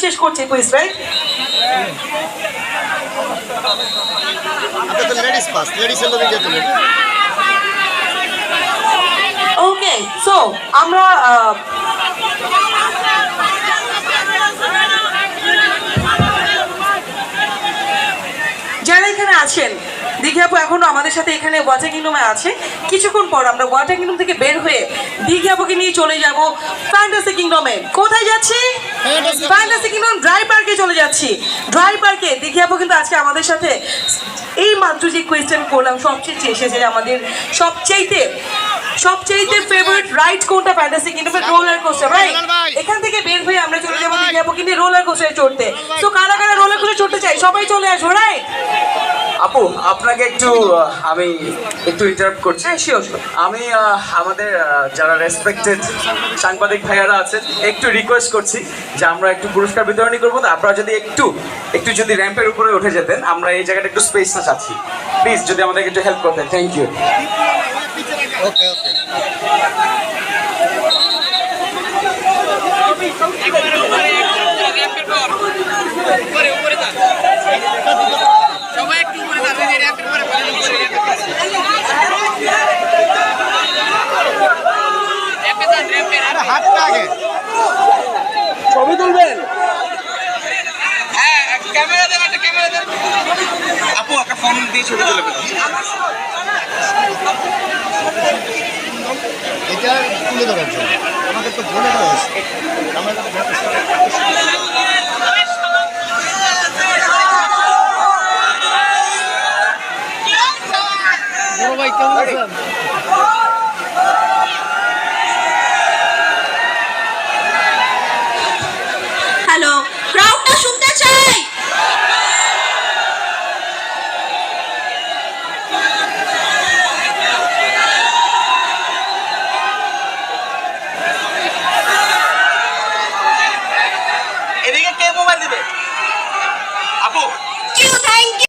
শেষ করছি quiz, right? এটা তো লেডিস পাস, লেডিসের লোকে যেতে হবে। ওকে, সো আমরা যারা এখানে আছেন, দিঘি আপু এখনো আমাদের সাথে এখানে ওয়াটার কিংডমে আছে। কিছুক্ষণ পর আমরা ওয়াটার কিংডম থেকে বের হয়ে দিঘি আপুকে নিয়ে চলে যাব ফ্যান্টাসি কিংডমে। কোথায় যাচ্ছি? ফ্যান্টাসি কিংডম ড্রাই পার্কে চলে যাচ্ছি। ড্রাই পার্কে দিঘি আপু কিন্তু আজকে আমাদের সাথে এই মাত্র যে কোয়েশ্চেন করলাম সবচেয়ে এসেছে আমাদের সবচেয়ে ফেভারিট রাইড কোনটা ফ্যান্টাসি কিংডমের? Roller coaster, right? এখান থেকে বের হয়ে আমরা চলে যাবো দিঘি আপুকে নিয়ে রোলার কোস্টারে চড়তে। তো কারা কারা রোলার কোস্টারে চড়তে চাই সবাই চলে আসবো, রাইট? আপু আপনাকে আমি একটু ইন্টারাপ্ট করছি। শিওর। আমি আমাদের যারা রেসপেক্টেড সাংবাদিক ভাইয়ারা আছেন একটু রিকোয়েস্ট করছি যে আমরা একটু পুরস্কার বিতরণী করবো, তো আপনারা যদি একটু যদি র্যাম্পের উপরে উঠে যেতেন, আমরা এই জায়গাটা একটু স্পেসটা চাচ্ছি, প্লিজ যদি আমাদেরকে একটু হেল্প করতেন, থ্যাংক ইউ। ওকে ওকে। হাতটা আগে ছবি তুলবেন? আপু একটা ফোন দিয়ে ছবি তুলে এটা তুলে ধরার জন্য আমাদের তো বলে দেওয়া হয়েছে আমরা